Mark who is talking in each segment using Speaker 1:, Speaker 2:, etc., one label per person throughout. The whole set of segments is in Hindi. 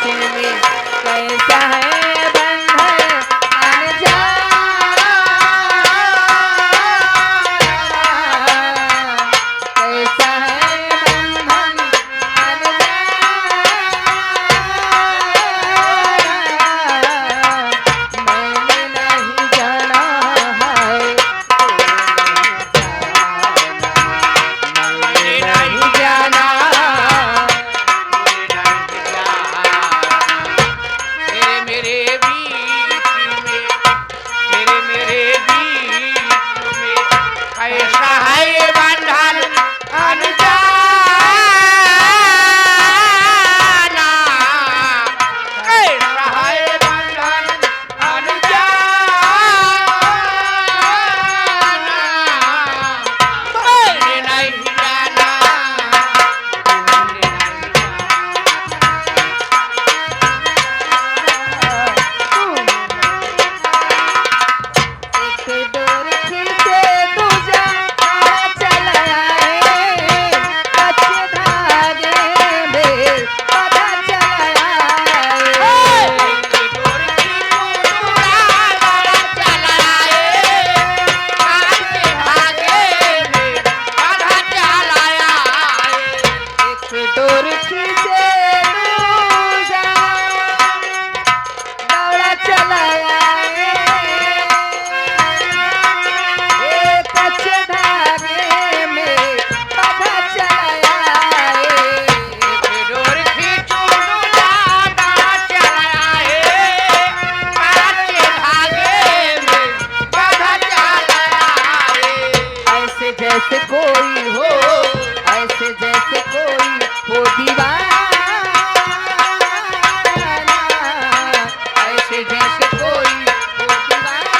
Speaker 1: में कैसा है बंधन अनजाना, कैसा है बंधन अनजाना, मैंने नहीं जाना है, मैंने नहीं जाना।
Speaker 2: मेरे बीच में, मेरे बीच में कैसा है ये बंधन अनजाना, कैसा है ये बंधन अनजाना, मैंने नहीं जाना,
Speaker 1: एक डोर खींचे दूजा चला आए, कच्चे धागे में पता चला आए। एक डोर खींचे दूजा दौड़ा चला आए, एक कच्चे धागे में पता चला आए। ऐसे जैसे कोई हो, ऐसे जैसे कोई हो दीवाना, ऐसे जैसे कोई हो दीवाना,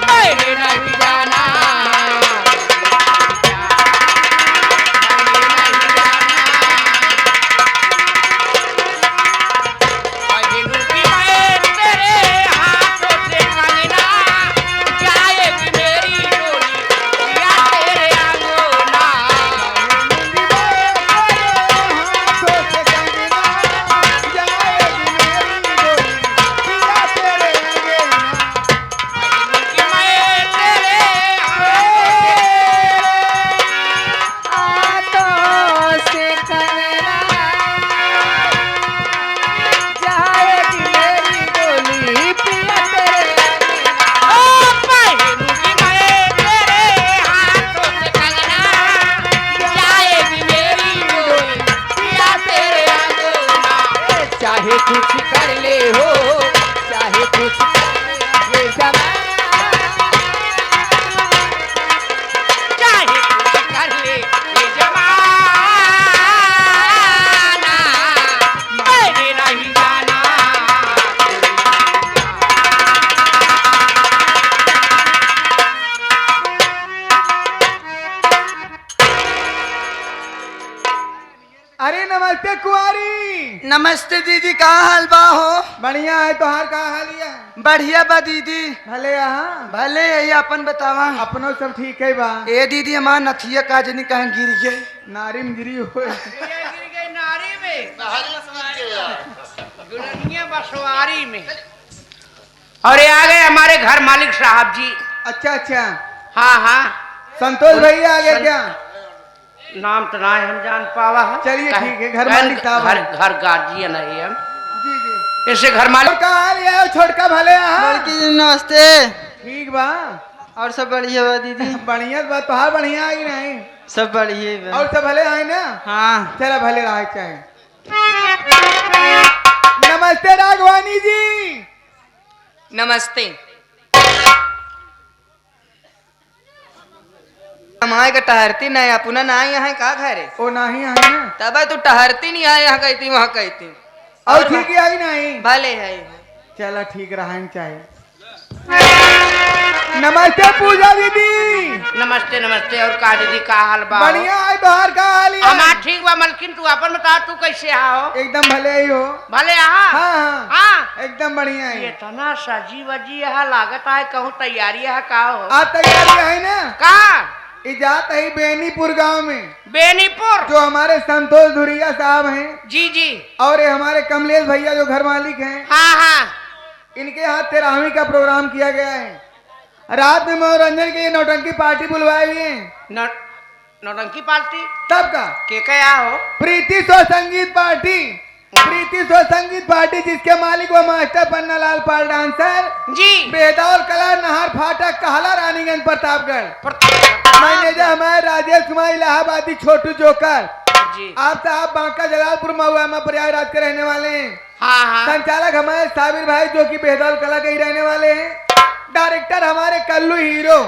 Speaker 1: मैंने नहीं जाना, हाथों से कंगना जाएगी मेरी डोली पिया तेरे अंगना। चाहे कुछ कर ले हो, चाहे कुछ कर ले ये जमाना,
Speaker 2: चाहे कुछ कर ले ये जमाना, मैंने नहीं जाना।
Speaker 3: अरे नमस्ते कुंवारी।
Speaker 4: नमस्ते दीदी, कहाँ हाल बा हो?
Speaker 3: बढ़िया है, तोहार का हालिया?
Speaker 4: बढ़िया बा दीदी।
Speaker 3: भले यहाँ
Speaker 4: भले है, अपन बतावा।
Speaker 3: अपनो सब ठीक है बा?
Speaker 4: ए दीदी, हमार नथिया काजनी कहाँ गिर गए?
Speaker 3: नारिम गिरी हो।
Speaker 2: गिर गई नारी में, दुल्हनिया बसवारी में। और ये आ गए हमारे घर मालिक साहब जी।
Speaker 3: अच्छा अच्छा,
Speaker 2: हाँ हाँ,
Speaker 3: संतोष भैया आ गए क्या?
Speaker 2: नाम तो ना हम जान पावा है।
Speaker 3: चलिए ठीक है, घर मालिक साहब
Speaker 2: घर
Speaker 3: हैं।
Speaker 2: घर गार्जियन है हम,
Speaker 3: जी जी।
Speaker 2: ऐसे घर मालिक।
Speaker 3: और का हालिया है छोटका? भले यहाँ
Speaker 4: नमस्ते।
Speaker 3: ठीक बा?
Speaker 4: और सब बढ़िया बा दीदी?
Speaker 3: बढ़िया बा, तोहार बढ़िया आई नहीं?
Speaker 4: सब बढ़िया बा।
Speaker 3: और सब भले आए ना?
Speaker 4: हाँ।
Speaker 3: चला भले रहा चाहे। नमस्ते राघवानी जी।
Speaker 5: नमस्ते।
Speaker 4: हमारे का टहरती नहीं, अपना ना यहाँ का घरे?
Speaker 3: ओ नहीं आई ना?
Speaker 4: तब तू टहरती नहीं आए, यहाँ कहती वहाँ कहती।
Speaker 3: और ठीक ही आई नहीं?
Speaker 4: भले है।
Speaker 3: चला ठीक रहा चाहे। नमस्ते पूजा दीदी।
Speaker 2: नमस्ते नमस्ते। और का दीदी का हाल बा?
Speaker 3: बढ़िया है, तोहार का हाल है?
Speaker 2: हमार ठीक बा मलकिन, तू अपन बता, तू कैसे हो?
Speaker 3: एकदम भले ही हो।
Speaker 2: भले हाँ
Speaker 3: हाँ
Speaker 2: हाँ,
Speaker 3: एकदम बढ़िया
Speaker 2: ये
Speaker 3: है।
Speaker 2: तना सजी वजी है, लागत है कहूँ तैयारी है का हो?
Speaker 3: आप तैयारी है ना?
Speaker 2: का
Speaker 3: इजात है बेनीपुर गांव में,
Speaker 2: बेनीपुर।
Speaker 3: जो हमारे संतोष धुरिया साहब हैं
Speaker 2: जी जी।
Speaker 3: और ये हमारे कमलेश भैया जो घर मालिक हैं,
Speaker 2: हाँ हाँ।
Speaker 3: इनके यहाँ 13वीं का प्रोग्राम किया गया है। रात में मनोरंजन के लिए नौटंकी पार्टी बुलवाई हुई है।
Speaker 2: नौटंकी पार्टी
Speaker 3: तब का
Speaker 2: के क्या हो?
Speaker 3: प्रीति स्व संगीत पार्टी, प्रीति स्व संगीत पार्टी जिसके मालिक व मास्टर पन्नालाल पाल डांसर
Speaker 2: जी।
Speaker 3: बेदौल कला नहर फाटक कहला रानीगंज प्रतापगढ़। मैनेजर हमारे राजेश कुमार इलाहाबादी छोटू जोकर
Speaker 2: जी।
Speaker 3: आप साहब बांका जलालपुर महुआ में प्रयागराज के रहने वाले हैं।
Speaker 2: हाँ हाँ।
Speaker 3: संचालक हमारे साबिर भाई जो कि बेदौल कला के ही रहने वाले हैं। डायरेक्टर हमारे कल्लू हीरो,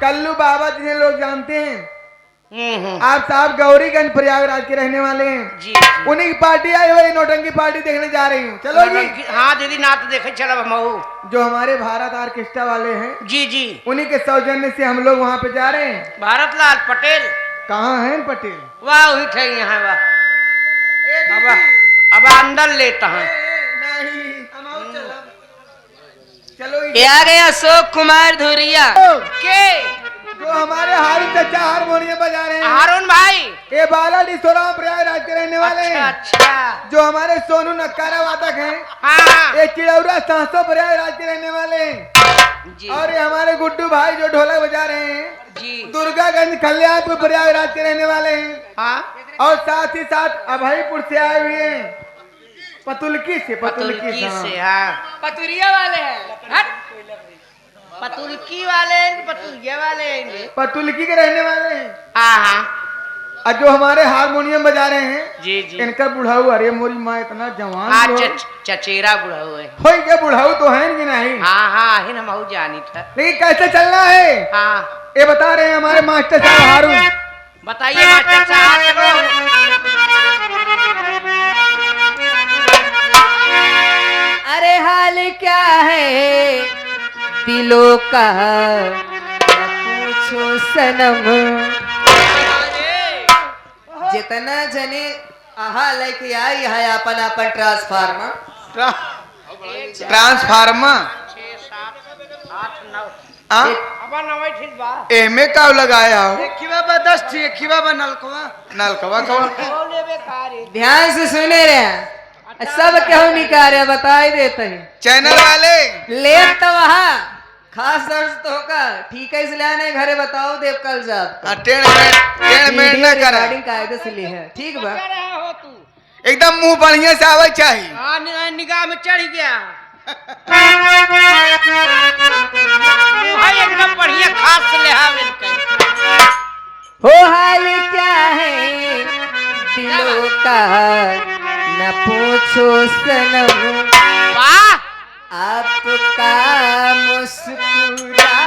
Speaker 3: कल्लू बाबा जिन्हें लोग जानते हैं। आप साहब गौरीगंज प्रयागराज के रहने वाले हैं।
Speaker 2: जी।
Speaker 3: उन्हीं की पार्टी आई हुई, नौटंकी पार्टी देखने जा रही हूँ। चलो जी।
Speaker 2: हाँ दीदी ना तो देखे चलो मऊ।
Speaker 3: जो हमारे भारत ऑर्केस्ट्रा वाले हैं
Speaker 2: जी जी।
Speaker 3: उन्हीं के सौजन्य से हम लोग वहाँ पे जा रहे हैं।
Speaker 2: भारत लाल पटेल
Speaker 3: कहाँ हैं पटेल?
Speaker 2: वाह वही थे यहाँ वाह। अब अंदर लेता है।
Speaker 3: नहीं चलो
Speaker 4: ये आ गया अशोक कुमार धुरिया।
Speaker 2: के
Speaker 3: जो हमारे हारून चचा हारमोनियम बजा रहे हैं,
Speaker 2: हारून भाई।
Speaker 3: ये बाला डिसोरा प्रयागराज के रहने वाले
Speaker 2: अच्छा
Speaker 3: हैं।
Speaker 2: अच्छा।
Speaker 3: जो हमारे सोनू नक्कारा वादक हैं,
Speaker 2: हाँ
Speaker 3: ये चिड़ौरा सांसो प्रयागराज के रहने वाले हैं।
Speaker 2: जी
Speaker 3: और ये हमारे गुड्डू भाई जो ढोलक बजा रहे हैं,
Speaker 2: जी।
Speaker 3: दुर्गागंज कल्याणपुर प्रयागराज के रहने वाले हैं।
Speaker 2: हाँ
Speaker 3: और साथ ही साथ अभयपुर से आए हुए हैं, पतुलकी से।
Speaker 2: पतुलकी
Speaker 3: हाँ।
Speaker 2: से। हाँ
Speaker 5: पतुरिया वाले हैं।
Speaker 2: हट। पतुलकी वाले पतुलिया वाले हैं।
Speaker 3: पतुलकी के रहने वाले हैं।
Speaker 2: हाँ हाँ।
Speaker 3: और जो हमारे हारमोनियम बजा रहे हैं,
Speaker 2: जी जी।
Speaker 3: इनका बुढ़ाऊ, अरे मोरी माँ इतना जवान
Speaker 2: हाँ
Speaker 3: बुढ़ाऊ।
Speaker 2: चचेरा बुढ़ा हुए।
Speaker 3: होई क्या बुढ़ाऊ तो है कि नहीं?
Speaker 2: हाँ हाँ ही हम जानी था।
Speaker 3: लेकिन कैसे चलना है
Speaker 2: हाँ
Speaker 3: ये बता रहे हैं हमारे मास्टर साहब हारून।
Speaker 2: बताइए मास्टर साहब।
Speaker 1: अरे हाल क्या है दिलों का न पूछो सनम।
Speaker 4: जितना जने आहा लेके आई है अपन अपन ट्रांसफार्मर।
Speaker 3: ट्रांसफार्मर
Speaker 2: 6 7 8 9।
Speaker 3: हाँ?
Speaker 2: अब नवे ठीक बा।
Speaker 3: एमे का लगाया हो?
Speaker 4: नलकवा
Speaker 3: नलकवा कवा?
Speaker 2: हो लेबे कारे।
Speaker 1: ध्यान से सुने रहे सब क्यों निकाले बताई देते हैं।
Speaker 3: चैनल वाले
Speaker 1: ले तो वहाँ खास दर्ज तो होगा ठीक है इसलिए आने घरे बताओ देव कल साहब
Speaker 3: टेढ़ मेढ़ न करा,
Speaker 1: रिकॉर्डिंग कायदे से ली है ठीक बा।
Speaker 2: क्या रहा हो तू?
Speaker 3: एकदम मुंह बढ़िया से आवे चाहिए।
Speaker 2: हाँ निगाह में चढ़ गया। भाई एकदम बढ़िया खास लिहाज
Speaker 1: हो हाल क्या है दिलों का न पूछो सनम।
Speaker 2: वाह।
Speaker 1: आपका मुस्कुराना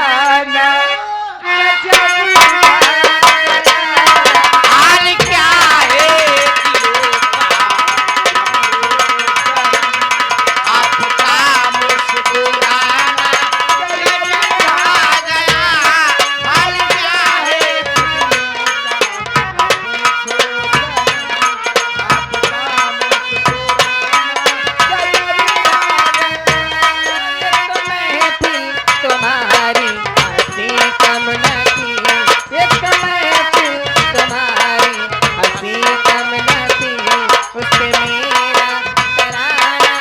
Speaker 2: हाल क्या है आपका मुस्कुराना आ गया। हाल क्या है
Speaker 1: तुम्हारी हंसी कम न थी, एक महफिल तुम्हारी हंसी कम न थी, उससे मेरा तराना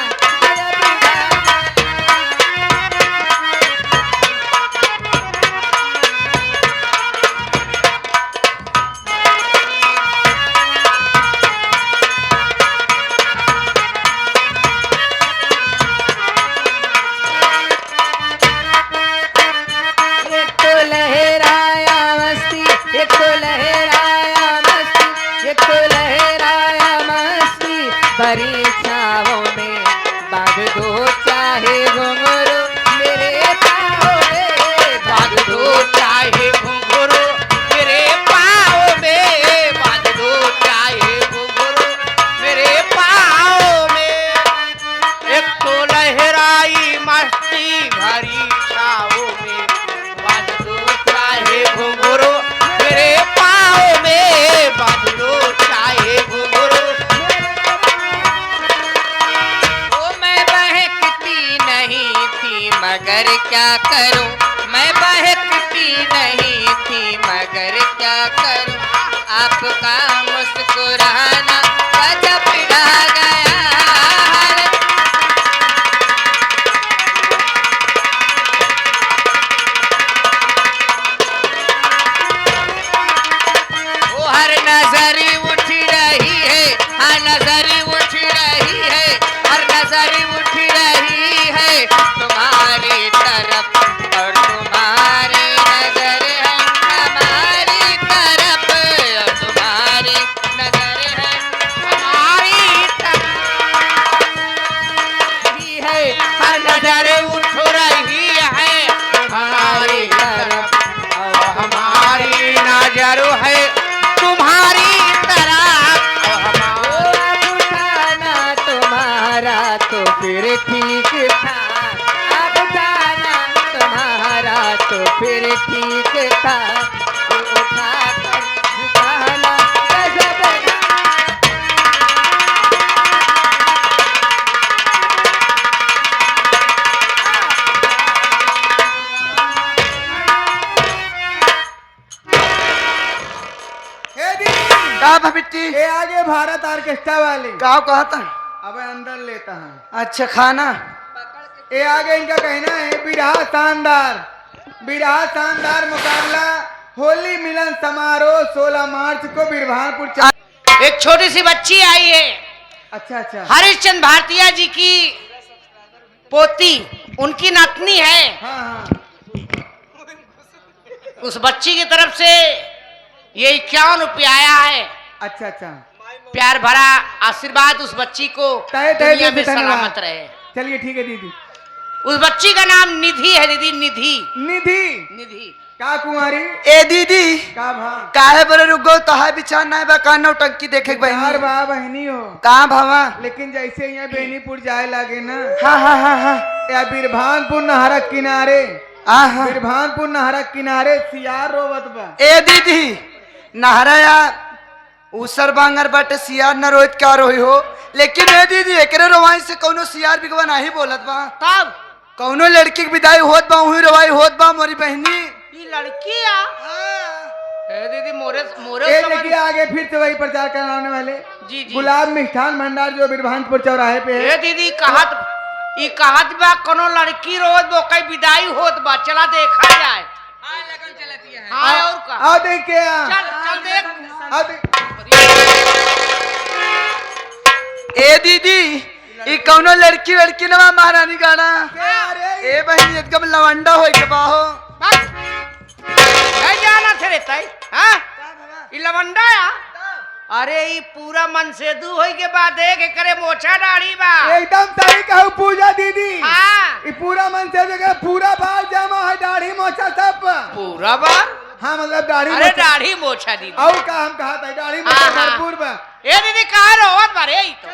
Speaker 1: एक तो लहराया मस्ती, एक तो लहराया मस्ती, एक तो लहराया मस्ती भरी छावों में बांध दो चाहे घुंघरू मेरे पाँव में
Speaker 2: बांध दो चाहे घुंघरू मेरे पाँव में। बांध दो चाहे घुंघरू मेरे पाँव में। एक तो लहराई मस्ती भरी छाओं में। बांध दो चाहे घुंघरू मेरे पाँव में। बांध दो चाहे घुंघरू।
Speaker 1: ओ मैं बहकती नहीं थी मगर क्या करूं, मैं बहकती नहीं थी मगर
Speaker 5: आपका मुस्कुराना गजब ढा गया है। वो हर नजर उठ रही है, हर नजर उठ रही है, हर नजर उठ रही है तुम्हारी तरफ, और तुम्हारी नजर है हमारी तरफ, और तुम्हारी नजर है हमारी तरफ है, हर नजर उठ रही है हमारी तरफ, और हमारी नजर है तुम्हारी तरफ, और हमारा उठाना तुम्हारा तो फिर ठीक था, अब जाना तुम्हारा तो फिर ठीक था, उठाकर झुकाना गजब
Speaker 3: हे दीदी,
Speaker 6: का भबिट्टी
Speaker 3: ये आगे भारत ऑर्केस्ट्रा वाले,
Speaker 6: का कहता
Speaker 3: अब अंदर लेता है।
Speaker 6: अच्छा खाना
Speaker 3: ये आगे इनका कहना है बिरहा शानदार मुकाबला होली मिलन समारोह 16 मार्च को बिरभानपुर।
Speaker 2: एक छोटी सी बच्ची आई है,
Speaker 3: अच्छा अच्छा,
Speaker 2: हरिश्चंद्र भारतीय जी की पोती, उनकी नातनी है।
Speaker 3: हाँ हाँ,
Speaker 2: उस बच्ची की तरफ से ये 51 रुपया आया है।
Speaker 3: अच्छा अच्छा,
Speaker 2: प्यार भरा आशीर्वाद उस बच्ची को
Speaker 3: तहे
Speaker 2: दुनिया में
Speaker 3: धन्यवाद।
Speaker 2: सलामत रहे।
Speaker 3: चलिए ठीक है दीदी।
Speaker 2: उस बच्ची का नाम निधि है दीदी, निधि
Speaker 3: निधि
Speaker 2: निधि।
Speaker 3: का कुमारी
Speaker 6: ए दीदी
Speaker 3: का भा
Speaker 6: काहे बरे रुको तहा बिछान नहीं बा का नौटंकी देखे के
Speaker 3: यार
Speaker 6: बहनी
Speaker 3: बा बहनी हो,
Speaker 6: का भावा
Speaker 3: लेकिन जैसे यहाँ बेनीपुर जाए लागे ना,
Speaker 6: हाँ हाँ हाँ हाँ
Speaker 3: या बिरभानपुर नहरक किनारे,
Speaker 6: हाँ
Speaker 3: बिरभानपुर नहरक किनारे सियार रोवत बा।
Speaker 6: ए दीदी नहरा या उसर बांगर बाटे सियार न रोहित का रोही हो, लेकिन ए दीदी एकरे रोवाई से कौनो सियार बिगवा नहीं बोलत बा,
Speaker 2: तब
Speaker 6: कौनो लड़की के विदाई होत बा वही रोवाई होत बा मोरी बहनी।
Speaker 2: ये लड़की आ ए दीदी मोरे मोरे
Speaker 3: ये
Speaker 2: समझ-
Speaker 3: देखिए आगे फिर से वही प्रचार कराने वाले
Speaker 2: जी जी।
Speaker 3: गुलाब मिष्ठान भंडार जो बिरभानपुर चौराहे पे है।
Speaker 2: ए दीदी कहत बा कोनो लड़की रोज बो कई विदाई होत बा, चला देखा जाए। हाँ और का
Speaker 3: आओ देख के आ,
Speaker 2: चल चल देख।
Speaker 3: आओ देख।
Speaker 6: ए दीदी ई कौनो लड़की लड़की नवा महारानी गाना
Speaker 3: क्या रे?
Speaker 6: ए बहनी एकदम लवंडा होई के बाहो।
Speaker 2: बस नहीं जाना थे रे तई, हाँ ई लवंडा या अरे ई पूरा मन से दू होई के बाद देख करे मोछा दाढ़ी बा।
Speaker 3: एकदम सही कहू पूजा दीदी,
Speaker 2: हाँ
Speaker 3: ये पूरा मन से जगह पूरा बाल जमा है, दाढ़ी मोछा सब।
Speaker 2: पूरा बार
Speaker 3: हाँ मतलब दाढ़ी
Speaker 2: अरे
Speaker 3: मोछा।
Speaker 2: दाढ़ी मोछा दीदी।
Speaker 3: और का हम कहा था दाढ़ी मोछा
Speaker 2: हाँ, हाँ।
Speaker 3: भरपूर बा।
Speaker 2: ए दीदी कहाँ रोवत बारे ई तो।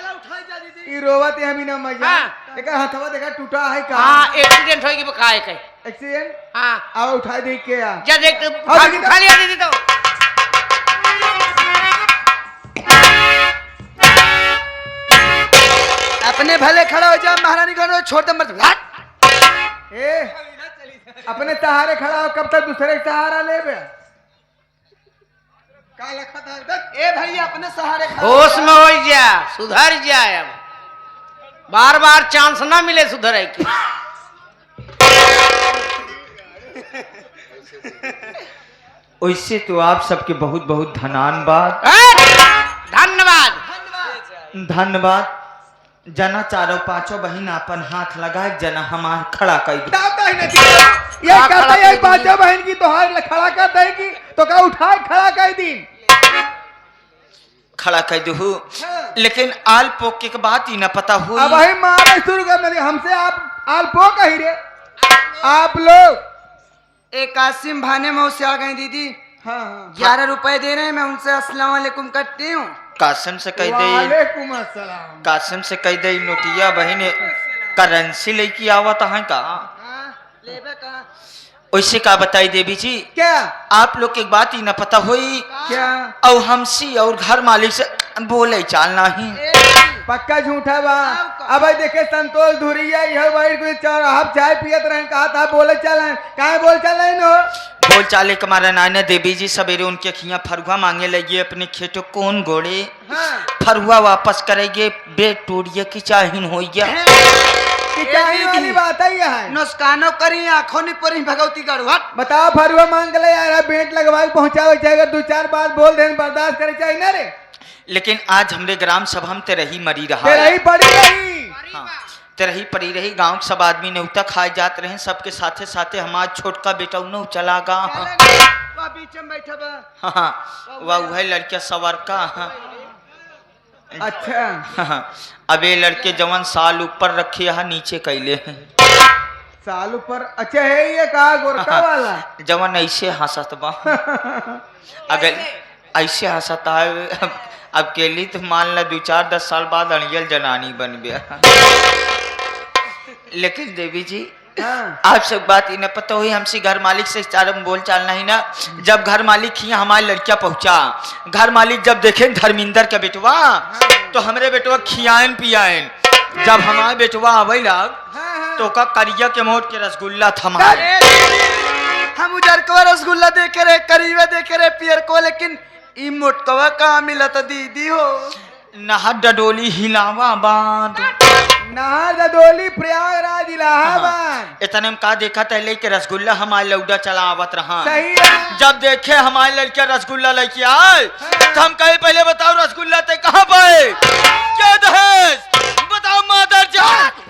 Speaker 3: ये रोवत है हमी ना मजा।
Speaker 2: हाँ।
Speaker 3: एक हथवा देखा टूटा है का?
Speaker 2: हाँ एक्सीडेंट होई के बकाए के।
Speaker 3: एक्सीडेंट?
Speaker 2: हाँ
Speaker 3: आओ उठा देख के आ।
Speaker 2: जा देख तो
Speaker 3: हाँ, दीदी तो-
Speaker 2: खा लिया दीदी तो।
Speaker 6: अपने भले खड़ा हो जा महारानी गाना छोटे मत
Speaker 3: ए अपने सहारे खड़ा हो, कब तक दूसरे का सहारा ले बे? का लखा था इधर?
Speaker 6: ए भाई अपने सहारे खड़ा
Speaker 2: होश में हो जा, सुधर जाए। अब बार बार चांस ना मिले सुधरे की।
Speaker 1: वैसे तो आप सबके बहुत बहुत धन्यवाद
Speaker 2: धन्यवाद।
Speaker 1: धन्यवाद। जना चारों पांचों बहन अपन हाथ लगाए, जना हमार खड़ा कर दी।
Speaker 3: दाता ही नहीं। ये
Speaker 2: हाँ,
Speaker 3: कहता
Speaker 2: खड़ा
Speaker 3: है
Speaker 2: कर
Speaker 3: पांचों बहन की तो हाथ खड़ा कर देगी तो का उठा खड़ा कर दी।
Speaker 1: खड़ा कर दू, लेकिन आल पोके के बात ही न पता हुई।
Speaker 3: अब वही मारे शुरू कर दे हमसे, आप आलपो कही रे आप लोग।
Speaker 6: एक कासिम भाने में उसे आ गई दीदी,
Speaker 3: हाँ हाँ
Speaker 6: 11 रुपए दे रहे हैं, मैं उनसे अस्सलाम वालेकुम करती हूँ।
Speaker 1: कासिम से कह दे,
Speaker 3: वालेकुम अस्सलाम।
Speaker 1: कासिम से कह दे नोटिया बहन करेंसी लेके आवत है का। वैसे का बताई देवी जी,
Speaker 3: क्या
Speaker 1: आप लोग की बात ही न पता हुई
Speaker 3: क्या?
Speaker 1: और हमसी और घर मालिक से बोले चाल नहीं।
Speaker 3: पक्का झूठा बा। अब भाई देखे संतोष धुरिया यह भाई कोई आप चाय पियत रहे कहा था बोले चल काहे बोल चल रहे नो
Speaker 6: बोल चाले कमारा नाने देवी जी सवेरे उनके खिया फरुआ मांगे लगे अपने खेतों कौन गोड़े
Speaker 3: हाँ।
Speaker 6: फरुआ वापस करेंगे बेट टूटिए की चाहीन हो गया
Speaker 3: कि चाही वाली बात है यह
Speaker 6: नुस्कानो करी आंखों नहीं परी भगवती गढ़वाट
Speaker 3: बताओ फरुआ मांग ले यार बेट लगवा के पहुंचावे चाहिए अगर 2-4 बात बोल दे बर्दाश्त करे चाहिए ना रे
Speaker 6: लेकिन आज हमरे ग्राम सभा में तेरही मरी रहा
Speaker 3: तेरा ही पड़ी रही
Speaker 6: हाँ, तेरही पड़ी रही गांव के सब आदमी नेउता खाए जात रहे सबके साथे साथे हमार छोटका बेटा उन्हों चला गा
Speaker 3: बीच में बैठा बा
Speaker 6: हाँ वह वह लड़किया सवार का हाँ,
Speaker 3: अच्छा
Speaker 6: हाँ, अब ये लड़के जवन साल ऊपर रखे यहाँ नीचे कैले हैं
Speaker 3: साल ऊपर अच्छा है ये कहा गोरखा वाला
Speaker 6: जवन ऐसे हंसत बा अगर ऐसे हंसता है अब के लिए तो मान ला 2-4-10 साल बाद अड़ियल जनानी बन गया लेकिन देवी जी
Speaker 3: हाँ।
Speaker 6: आप सब बात इन्हें पता हुई हमसे घर मालिक से चार बोल चालना ही ना जब घर मालिक ही हमारे लड़किया पहुंचा घर मालिक जब देखे धर्मिंदर का बेटवा तो हमरे बेटवा खियान पियान जब हमारे बेटवा अवै लग तो का करिया के मोट के रसगुल्ला थमा हम उजर को रसगुल्ला देखे रहे करीबे देखे रहे पियर को लेकिन ई मोटकवा कहाँ मिला था दीदी हो नहा डडोली हिलावा बांध
Speaker 3: नहर ददोली प्रयागराज इलाहाबाद
Speaker 6: इतने में का देखा था लेके रसगुल्ला हमारे लौडा चला आवत रहा
Speaker 3: सही है
Speaker 6: जब देखे हमारे लड़किया रसगुल्ला लेके आए तो हम कहे पहले बताओ रसगुल्ला ते कहाँ पाए क्या दहेज बताओ मादर जात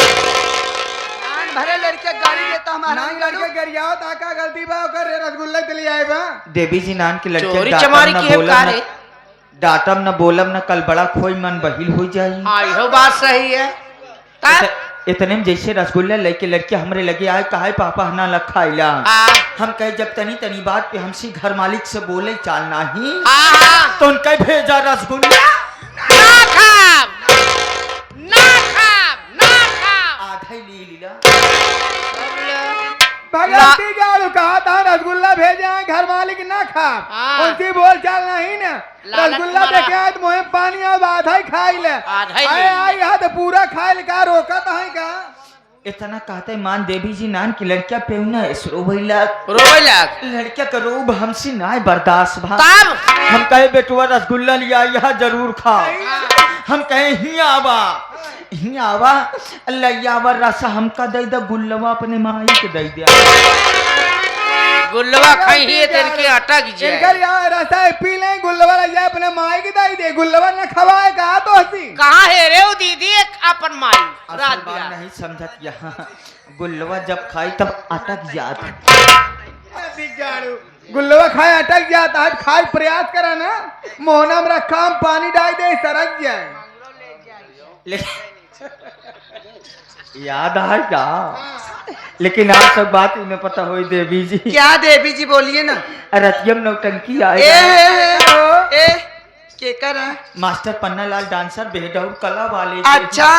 Speaker 6: भरे लड़किया गाड़ी देता हमारा
Speaker 3: नान लड़के गरियाओ ताका गलती बा ओकर रसगुल्ला दिली आए बा
Speaker 6: देवी जी नान के लड़के
Speaker 2: चोरी चमारी की है कारे
Speaker 6: डाटम न बोलम न कल बड़ा खोई मन बहिल हो जाई
Speaker 2: हाँ यह बात सही है
Speaker 6: इतने में जैसे रसगुल्ला लेके लड़के हमरे लगे आए कहा पापा हना लखाइला हम कहे जब तनी तनी बात पे हमसे घर मालिक से बोले चालना ही तो उनका भेजा रसगुल्ला आधा ही ले लीला
Speaker 3: भगवती गाड़ू कहा था रसगुल्ला भेजा घर मालिक ना खा
Speaker 2: हाँ।
Speaker 3: उनकी बोल चाल नहीं ना
Speaker 2: लालच
Speaker 3: रसगुल्ला
Speaker 2: मारा।
Speaker 3: देखे आए तो मुहे पानी अब आधा ही खाई ले
Speaker 2: आधा ही ले
Speaker 3: आए आई यहाँ तो पूरा खाई ले का रोका तो है का
Speaker 6: इतना कहते मान देवी जी नान की लड़किया पे ना इसरो भइला
Speaker 2: रोए लग
Speaker 6: लड़किया का रोब हमसे ना बर्दाश्त भा
Speaker 2: तब
Speaker 6: हम कहे बेटुआ रसगुल्ला लिया यह जरूर खा हम कहे ही आवा लैयावा रसा हमका दे द गुल्लवा अपने माई के दे दिया
Speaker 2: गुल्लवा खाई ही तेरे के अटक
Speaker 3: इनकर
Speaker 2: जाए
Speaker 3: यहाँ रसा है, पी ले गुल्लवा ले जाए अपने माई की दाई दे गुल्लवा न खवाए का तो हंसी
Speaker 2: कहाँ है रे वो दीदी एक अपन माई
Speaker 6: असल
Speaker 2: रात
Speaker 6: बात
Speaker 2: बिया
Speaker 6: नहीं समझत यहाँ गुल्लवा जब खाई तब अटक जात
Speaker 3: गुल्लवा खाए अटक जाता है खाए प्रयास करा ना मोहना में रखा हम पानी डाल दे सरक जाए
Speaker 6: याद है क्या लेकिन आप सब बात इन्हें पता हो देवी जी
Speaker 4: क्या देवी जी बोलिए ना
Speaker 6: रतियम नौटंकी आए
Speaker 4: ए के कर
Speaker 6: मास्टर पन्ना लाल डांसर बेहदौर कला वाले
Speaker 4: अच्छा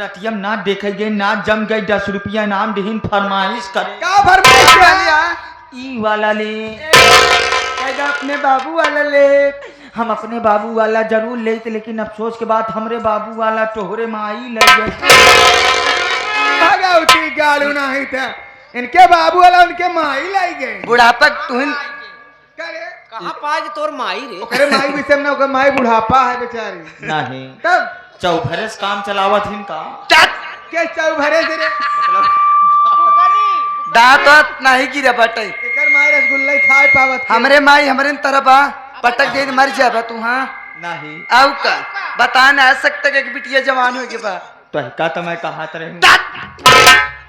Speaker 6: रतियम ना देखे गए ना जम गए 10 रुपया नाम दिहिन फरमाइश करे
Speaker 3: का फरमाइश किया
Speaker 6: ई वाला ले
Speaker 3: कहता अपने बाबू वाला ले
Speaker 6: हम अपने बाबू वाला जरूर लेते लेकिन अफसोस के बाद हमरे बाबू वाला तोहरे माई ले गए
Speaker 3: भगवती गाड़ू नहीं था इनके बाबू वाला उनके माई लाई गए
Speaker 4: बुढ़ापा तुम
Speaker 3: करे
Speaker 2: कहाँ पाज तोर माई रे
Speaker 3: ओकरे माई विषय में ओकर माई बुढ़ापा है बेचारी
Speaker 6: नहीं
Speaker 3: तब
Speaker 6: चौभरस काम चलावत इनका
Speaker 3: के चौ भरे से रे
Speaker 4: दांत नहीं गिरा बटे
Speaker 3: एकर माई रसगुल्ला खाए पावत
Speaker 4: हमरे माई हमरे तरह बा पटक दे मर जाबा तू हाँ
Speaker 6: नहीं
Speaker 4: आउ का बता ना सकता कि बिटिया जवान हो गया बा
Speaker 6: तो का तो मैं कहा रहे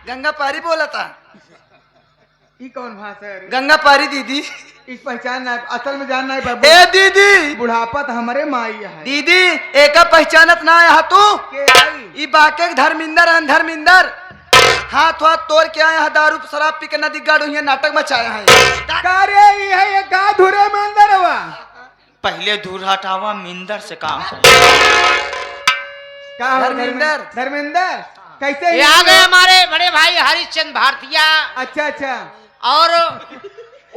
Speaker 4: गंगा पारी बोला था
Speaker 3: ई कौन भाषा है रे?
Speaker 4: गंगा पारी दीदी
Speaker 3: इस पहचान ना असल में जानना है बाबू
Speaker 4: ए दीदी
Speaker 3: बुढ़ापा तो हमारे माई है
Speaker 4: दीदी एका पहचानत ना है तू
Speaker 3: के आई
Speaker 4: ई बाके धर्मिंदर है धर्मिंदर हाथ हाथ तोड़ के आए हैं दारू शराब पी के नदी गाड़ू यहाँ नाटक मचाया है
Speaker 3: कार्य ई है ये का धुरे में अंदर हुआ
Speaker 6: पहले दूर हटावा मिंदर से काम
Speaker 3: का हो
Speaker 4: धर्मेंद्र?
Speaker 3: धर्मेंद्र कैसे
Speaker 2: ये आ गए हमारे बड़े भाई हरिश्चंद्र भारतीया
Speaker 3: अच्छा अच्छा
Speaker 2: और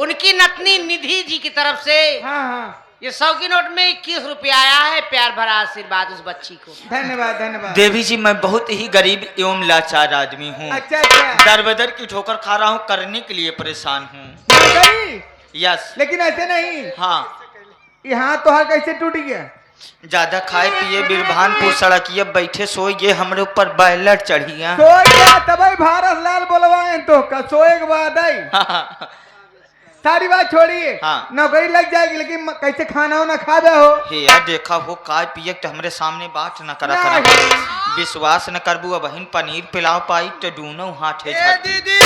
Speaker 2: उनकी नतनी निधि जी की तरफ से
Speaker 3: हाँ हाँ
Speaker 2: ये 100 की नोट में 21 रुपया आया है प्यार भरा आशीर्वाद उस बच्ची को।
Speaker 3: धन्यवाद धन्यवाद।
Speaker 6: देवी जी मैं बहुत ही गरीब एवं लाचार आदमी हूँ।
Speaker 3: अच्छा अच्छा।
Speaker 6: दर बदर की ठोकर खा रहा हूँ, करने के लिए परेशान हूँ।
Speaker 3: सही,
Speaker 6: यस।
Speaker 3: लेकिन ऐसे नहीं,
Speaker 6: हाँ,
Speaker 3: यहाँ तो हाथ कैसे टूट गया?
Speaker 6: ज्यादा खाए पिए बिरभानपुर सड़किए बैठे सोइए हमरे ऊपर बैलट चढ़िया।
Speaker 3: सोए गया तभी भारत लाल बोलवाए तो का सोए के बाद आई। सारी बात छोड़िए।
Speaker 6: हाँ।
Speaker 3: नौकरी लग जाएगी, लेकिन कैसे खाना वाना खा दे हो?
Speaker 6: हे यार देखा हो काय पिए तो हमरे सामने बात न करा करा।
Speaker 3: नहीं।
Speaker 6: विश्वास न करबू अब बहन पनीर पिलाओ पाई तो दूनो हाथ
Speaker 4: ए
Speaker 6: है।
Speaker 4: दीदी,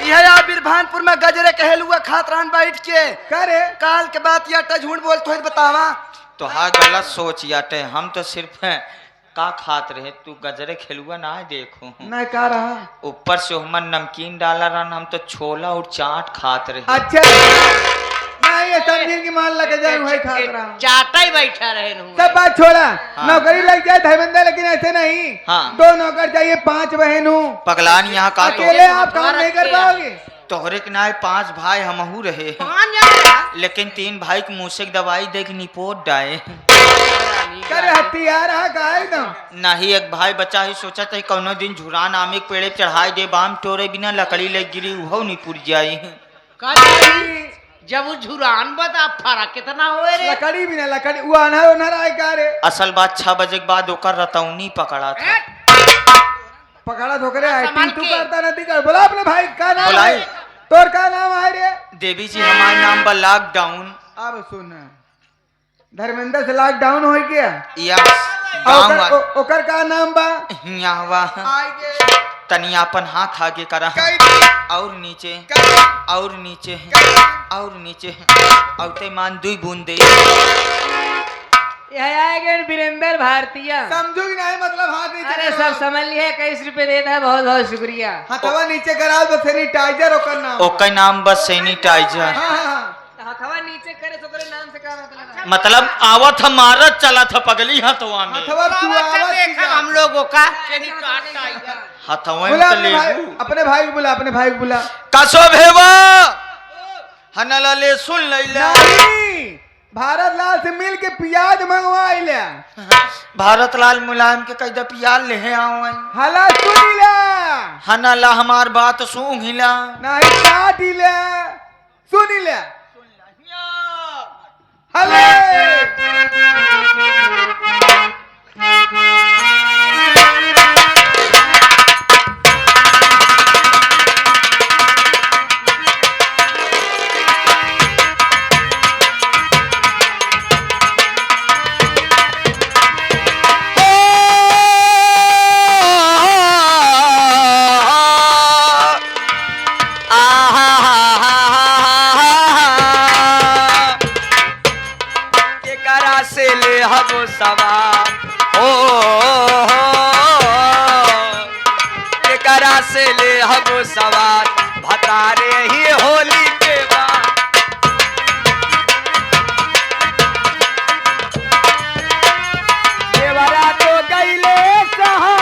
Speaker 4: यह आप बिरभानपुर में गजरे कहलुआ खात रहन बैठ के।
Speaker 3: करे
Speaker 4: काल के बात या झूठ बोल तो बतावा।
Speaker 6: तो हाँ गलत सोच याटे, हम तो सिर्फ का खात रहे, तू गजरे खेलुआ ना देखो।
Speaker 3: नहीं कह रहा।
Speaker 6: ऊपर से हमर नमकीन डाला रहन, हम तो छोला और चाट खात रहे।
Speaker 3: अच्छा नहीं, ये सब दिन की मान लगे जाए वही खा रहा हूँ।
Speaker 2: चाटा ही बैठा रहे
Speaker 3: सब बात छोड़ा।
Speaker 6: हाँ।
Speaker 3: नौकरी लग जाए धर्मेंद्र, लेकिन ऐसे नहीं।
Speaker 6: हाँ।
Speaker 3: 2 नौकर चाहिए, 5 बहन हूँ।
Speaker 6: पगलान यहाँ का तो
Speaker 3: अकेले आप काम नहीं कर पाओगे।
Speaker 6: तोहरे के नाय 5 भाई हमहू रहे, लेकिन 3 भाई के मुँह से दवाई दे के निपोट डाए।
Speaker 3: करे हथियार हा का एकदम।
Speaker 6: नहीं एक भाई बच्चा ही सोचा था कौनो दिन झुरान आमे के पेड़े चढ़ाई दे, बाम तोरे बिना लकड़ी लग गिरी उहो नहीं पुर जाई।
Speaker 2: जब वो झुरान बता फर्क कितना होए रे।
Speaker 3: लकड़ी भी ना लकड़ी, वो अनहर उनहर आए का रे।
Speaker 6: असल बात 6 बजे के बाद ओकर रतौनी पकड़ा था।
Speaker 3: पकड़ा धोकरे आए
Speaker 2: सामान
Speaker 3: तू
Speaker 2: के।
Speaker 3: करता नहीं कर। बोला अपने भाई का नाम
Speaker 6: बोलाई।
Speaker 3: है? तोर का नाम है रे?
Speaker 6: देवी जी हमारा नाम बा लॉकडाउन।
Speaker 3: अब सुन, धर्मेंद्र से लॉकडाउन हो गया।
Speaker 6: यस गाँव
Speaker 3: ओकर का नाम बा?
Speaker 6: हियावा तनी अपन हाथ आगे करा और नीचे और नीचे और नीचे औते मान 2 बूंदे।
Speaker 1: यह आएगा वीरेंद्र भारतीय।
Speaker 3: समझो कि नहीं मतलब हाथ नीचे
Speaker 1: अरे
Speaker 3: कराओ।
Speaker 1: सब समझ लिए, 21 रुपए देता है, बहुत बहुत शुक्रिया।
Speaker 3: हथवा नीचे कराओ तो सैनिटाइजर ओकर नाम।
Speaker 6: ओकर नाम बस सैनिटाइजर।
Speaker 3: हाँ हाँ।
Speaker 1: हथवा नीचे करे तो करे नाम से क्या मतलब?
Speaker 6: मतलब आवत हमारा चला था पगली हथवा में।
Speaker 3: हथवा तू आवाज
Speaker 2: देखा हम लोगों का
Speaker 6: हथवा
Speaker 3: बुला
Speaker 6: में
Speaker 3: अपने भाई, अपने भाई को बुला, अपने भाई को बुला।
Speaker 6: कसो भेवा हनला ले सुन लैला।
Speaker 3: नहीं, भारत लाल से मिल के प्याज मंगवाई ले।
Speaker 6: भारत लाल मुलायम के कैदा पियाल ले आओ
Speaker 3: हला सुन ले।
Speaker 6: हनला हमार बात सूंघ हिला।
Speaker 3: नहीं काट ले, सुन ले। हले
Speaker 6: सवार एकरा से ले हबो सवार भतारे ही होली के बाद।
Speaker 3: देवरा तो गईले सहार,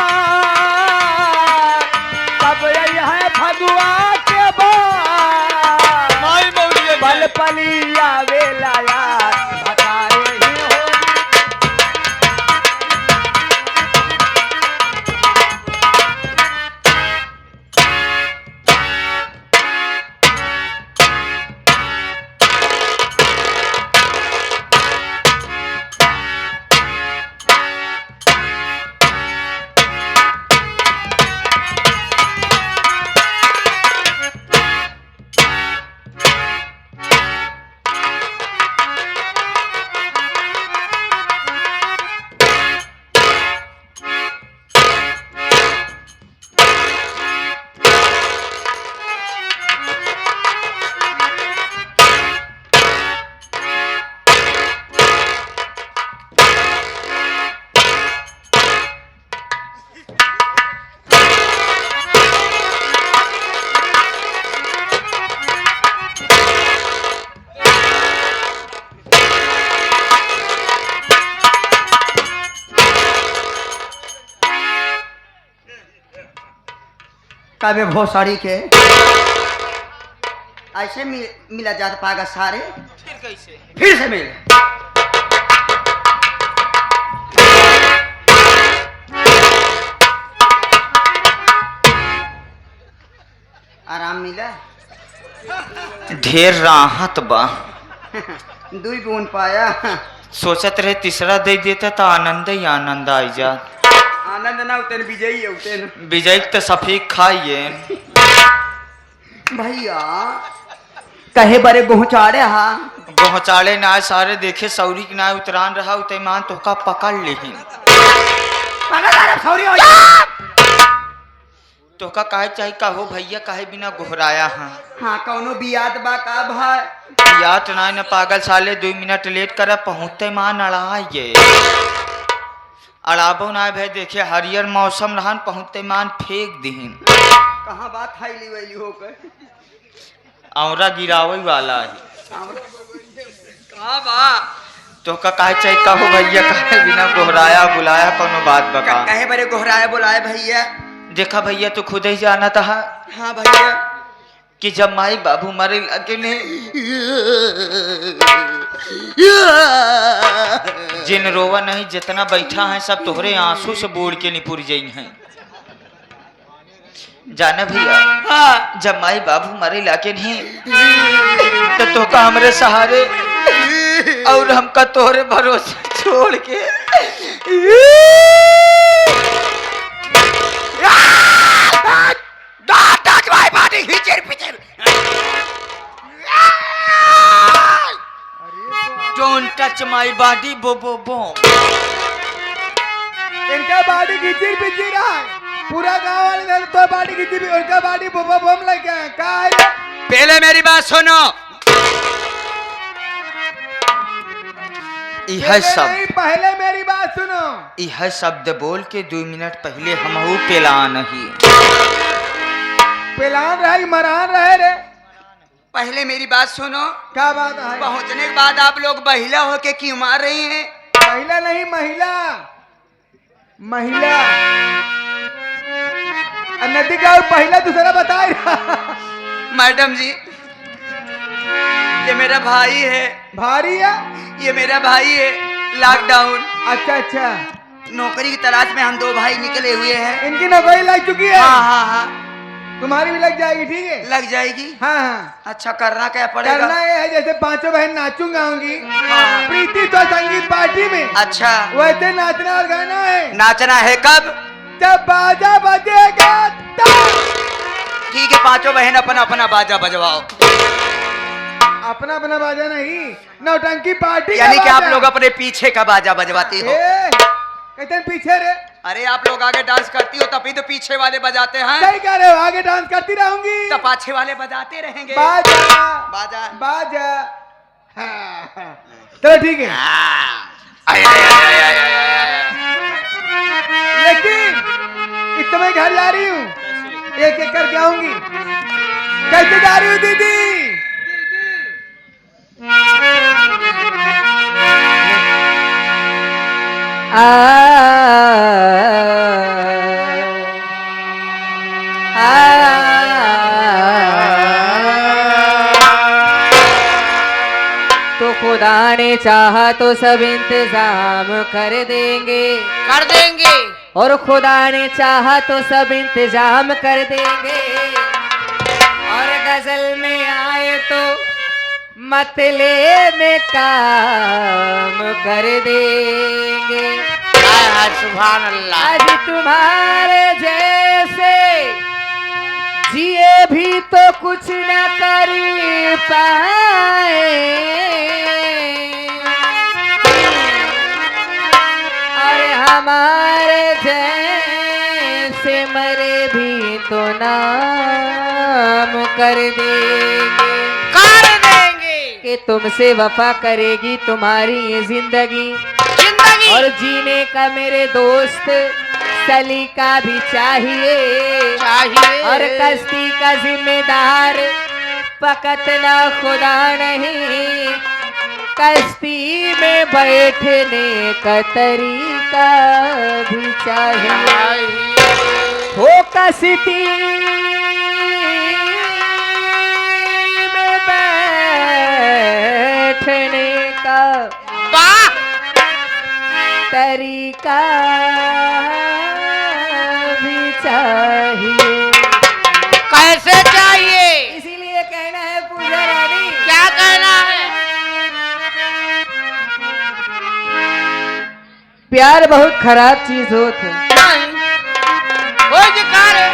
Speaker 3: तब यही है फगुआ के बाद।
Speaker 6: माई मौलिए
Speaker 3: पल पलिया वेला यार, भतारे ही होली।
Speaker 4: काबे भोसड़ी के ऐसे मिला जाता पागा सारे
Speaker 6: फिर कैसे
Speaker 4: फिर से मिल
Speaker 6: ढेर राहत बा।
Speaker 4: दुई बून पाया।
Speaker 6: सोचत रहे तीसरा दे देता तो आनंद ही आनंद आई जा।
Speaker 4: आनंद ना उतन विजयी है उतन।
Speaker 6: विजय तो सफीक खाइए।
Speaker 4: भैया कहे बरे पहुंचाड़े हा
Speaker 6: पहुँचाड़े ना सारे देखे सौरी की ना उतरान रहा उतमान तो का पकड़ लेही। तो का काहे चाहिए का हो भैया काहे बिना गोहराया हाँ।
Speaker 4: हाँ कौनो बियाद बा का भाई।
Speaker 6: याद ना न पागल साले 2 मिनट लेट कर पहुँचते मान अड़ाइए। अड़ाबो ना भाई देखे हरियर मौसम रहन पहुँचते मान फेंक दीन।
Speaker 4: कहाँ बात हाईली वैली होकर
Speaker 6: औरा गिरावे वाला है।
Speaker 4: कहाँ बा
Speaker 6: तो का काहे चाहिए का हो भैया काहे बिना गोहराया बुलाया कोनो बात बता।
Speaker 4: कहे बरे गोहराए बुलाए भैया।
Speaker 6: देखा भैया तो खुद ही जाना था
Speaker 4: हाँ भैया
Speaker 6: कि जब माई बाबू मरे अकेले जिन रोवा नहीं जितना बैठा है सब तोहरे आंसू से बोल के निपुर गई हैं। जाना भैया हाँ। जब माई बाबू मरे लाके नहीं तो का हमरे सहारे और हमका तोहरे भरोसे छोड़ के Don't touch my body, bo bo bom.
Speaker 3: इनका बॉडी खिचीर पिचीर है। पूरा गांव वाले ने तो बॉडी खिचीर भी उनका बॉडी बोबा बम लग गया का है ये?
Speaker 6: पहले मेरी बात सुनो। यह सब
Speaker 3: नहीं पहले मेरी बात सुनो।
Speaker 6: यह शब्द बोल के 2 मिनट पहले हम पेला नहीं
Speaker 3: पेलान रहे मरान रहे रे।
Speaker 4: पहले मेरी बात सुनो।
Speaker 3: क्या बात है?
Speaker 4: पहुंचने के बाद आप लोग महिला होके क्यों मार रही हैं?
Speaker 3: महिला नहीं महिला महिला नदी का पहला दूसरा बता रहा।
Speaker 4: मैडम जी ये मेरा भाई है।
Speaker 3: भारी है
Speaker 4: ये मेरा भाई है। लॉकडाउन
Speaker 3: अच्छा अच्छा
Speaker 4: नौकरी की तलाश में हम 2 भाई निकले हुए हैं।
Speaker 3: इनकी नौकरी लग चुकी है।
Speaker 4: हाँ हाँ हाँ
Speaker 3: तुम्हारी भी लग जाएगी ठीक है।
Speaker 4: लग जाएगी।
Speaker 3: हाँ हाँ
Speaker 4: अच्छा करना क्या पड़ेगा?
Speaker 3: करना ये है जैसे 5 बहन नाचूं गाऊंगी
Speaker 4: हाँ।
Speaker 3: प्रीति तो संगीत पार्टी में
Speaker 4: अच्छा
Speaker 3: वैसे नाचना और गाना है।
Speaker 4: नाचना है कब?
Speaker 3: जब बाजा बजेगा तब।
Speaker 4: ठीक है 5 बहन अपना अपना बाजा बजवाओ।
Speaker 3: अपना अपना बाजा नहीं नौटंकी पार्टी
Speaker 4: यानी
Speaker 3: का
Speaker 4: कि आप
Speaker 3: बाजा।
Speaker 4: लोग अपने पीछे का बाजा बजवाती हो।
Speaker 3: कहते पीछे रे।
Speaker 4: अरे आप लोग आगे डांस करती हो तभी तो पीछे वाले बजाते हैं।
Speaker 3: सही कह रहे हो आगे डांस करती रहूंगी
Speaker 4: तो पाछे वाले बजाते रहेंगे।
Speaker 3: बाजा
Speaker 4: बाजा
Speaker 3: बाजा। हाँ, हाँ। चलो ठीक है लेकिन इस समय घर जा रही हूँ एक एक करके आऊंगी। कैसे जा रही हूँ दीदी?
Speaker 1: तो खुदा ने चाहा तो सब इंतजाम कर देंगे और खुदा ने चाहा तो सब इंतजाम कर देंगे और गजल में आए तो मतले में काम कर देंगे।
Speaker 6: सुभान अल्लाह।
Speaker 1: आज तुम्हारे जैसे जिए भी तो कुछ न कर पाए और हमारे जैसे मरे भी तो नाम कर देंगे कि तुमसे वफा करेगी तुम्हारी ये जिंदगी और जीने का मेरे दोस्त सलीका भी चाहिए और कश्ती का जिम्मेदार फकत ना खुदा नहीं कश्ती में बैठने का तरीका भी चाहिए हो कश्ती में बैठने का तरीका भी चाहिए।
Speaker 2: कैसे चाहिए?
Speaker 1: इसीलिए कहना है प्यार बहुत खराब चीज होत है।
Speaker 2: ओए जी कहाँ रे?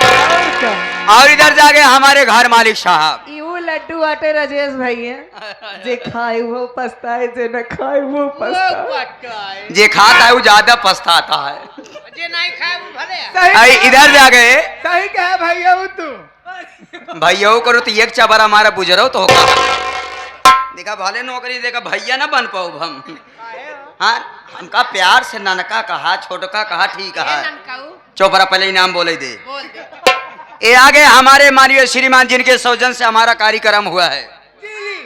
Speaker 6: और इधर जाके हमारे घर मालिक साहब
Speaker 1: यू लड्डू आटे राजेश भैया, जे खाए वो पछताए, जे न खाए वो
Speaker 2: वो
Speaker 1: पछताए।
Speaker 2: पटाए।
Speaker 6: जे खाता है वो ज्यादा पछताता है।
Speaker 2: जे नहीं खाए वो भले है।
Speaker 3: सही
Speaker 6: आई
Speaker 3: कहा-
Speaker 6: इधर जाके
Speaker 3: सही कहा भैया वो तू।
Speaker 6: भैया करो तो एक चबर हमारा बुजरो तो होगा। देखा भले नौकरी देखा भैया ना बन पाओ हम। हाँ हमका प्यार से ननका कहा छोटका कहा ठीक है। चौपरा पहले इनाम बोले दे।
Speaker 2: बोल दे।
Speaker 6: ये आगे हमारे माननीय श्रीमान जिनके सौजन से हमारा कार्यक्रम हुआ है,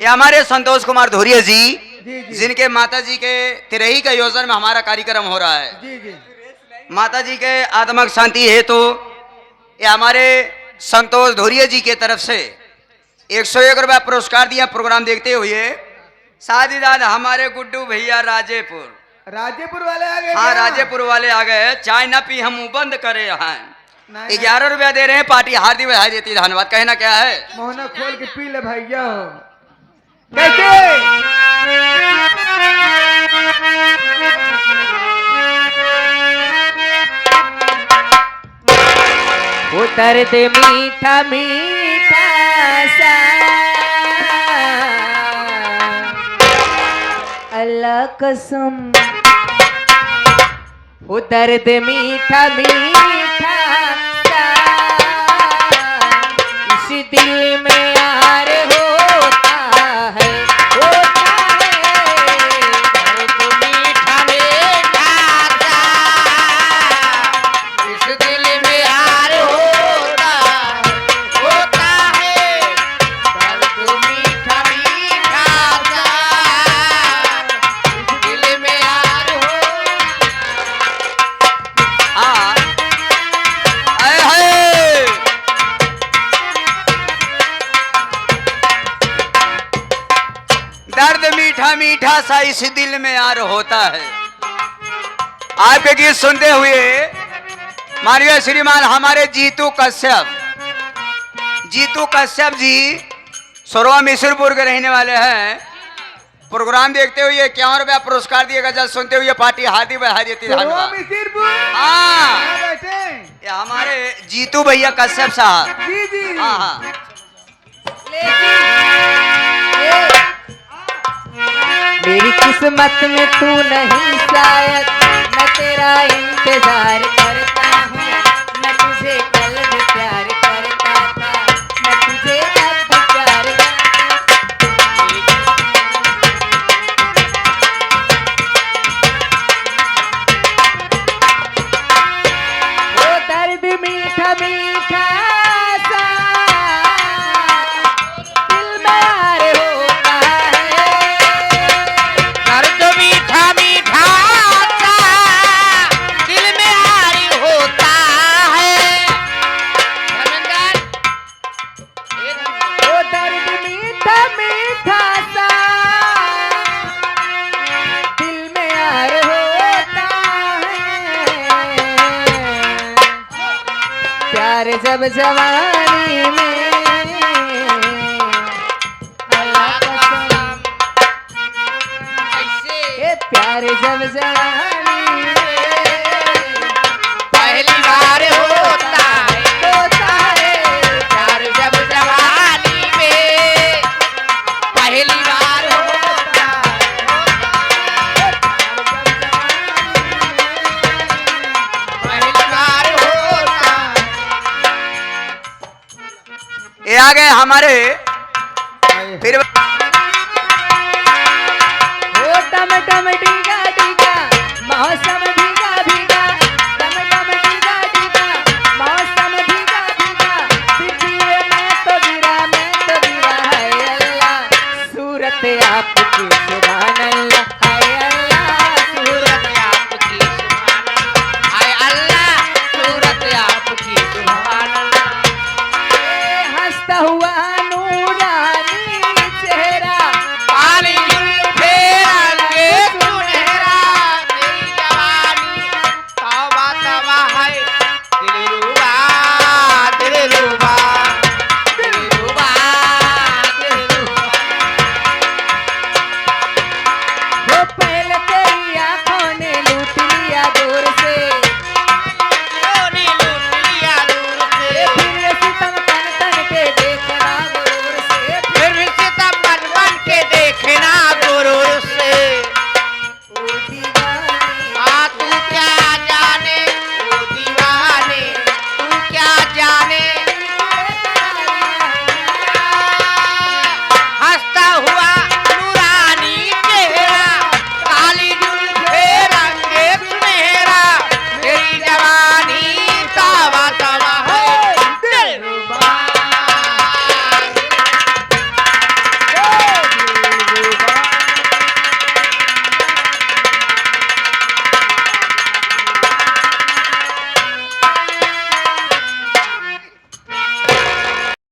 Speaker 6: ये हमारे संतोष कुमार धुरिया जी
Speaker 3: जी जी
Speaker 6: जिनके माता जी के तिरही का योजना में हमारा कार्यक्रम हो रहा है।
Speaker 3: जी जी
Speaker 6: माता जी के आत्मक शांति है तो ये हमारे संतोष धुरिया जी के तरफ से 101 रुपया पुरस्कार दिया प्रोग्राम देखते हुए। साथ ही साथ हमारे गुड्डू भैया राजेपुर,
Speaker 3: राजेपुर वाले आ गए
Speaker 6: हाँ
Speaker 3: क्या?
Speaker 6: राजेपुर वाले आ गए। चाय ना पी हम मुंह बंद करे हैं।
Speaker 3: नहीं,
Speaker 6: 11 रुपया दे रहे हैं, पार्टी हार्दिक बधाई देती है। धन्यवाद कहना क्या है।
Speaker 3: मोहना खोल के पी ले भैया हो। कैसे
Speaker 1: उतर दे मीठा मीठा सा, अल्लाह कसम। उतर दे मीठा मीठा सा, इस दिल में यार होता है, होता है।
Speaker 2: दर्द मीठा मीठा सा, इस दिल में यार होता है। दर्द मीठा मीठा सा, इस दिल में यार
Speaker 6: हाँ आए हाय। दर्द मीठा मीठा सा इस दिल में यार होता है। आपके गीत सुनते हुए माननीय श्रीमान हमारे जीतू कश्यप जी सोरवा मिश्रपुर के रहने वाले हैं। प्रोग्राम देखते हुए 51 रुपया पुरस्कार दिए गजल सुनते हुए पार्टी हाथी बहा देती। धन्यवाद।
Speaker 3: मिसिरपुर
Speaker 6: हाँ
Speaker 3: कहाँ बैठे?
Speaker 6: ये हमारे जीतू भैया कश्यप साहब।
Speaker 3: जी जी
Speaker 6: हाँ हाँ
Speaker 1: मेरी किस्मत में तू नहीं शायद, मैं तेरा इंतजार करता हूँ। मैं तुझे कल भी प्यार करता था, मैं तुझे अब भी प्यार वो दर्द मीठा मीठा सा, दिल में यार होता है।
Speaker 2: दर्द मीठा मीठा सा, दिल में यार होता है। धर्मेंद्र,
Speaker 1: वो दर्द मीठा मीठा सा, दिल में यार होता है। प्यार जब जवानी में, अल्लाह कसम।
Speaker 2: ऐसे
Speaker 1: ये प्यार जब जवानी में
Speaker 2: पहली बार होता है।
Speaker 1: होता है।
Speaker 2: प्यार जब जवानी में पहली बार होता है। पहली बार होता है।
Speaker 6: ये आ गए हमारे फिर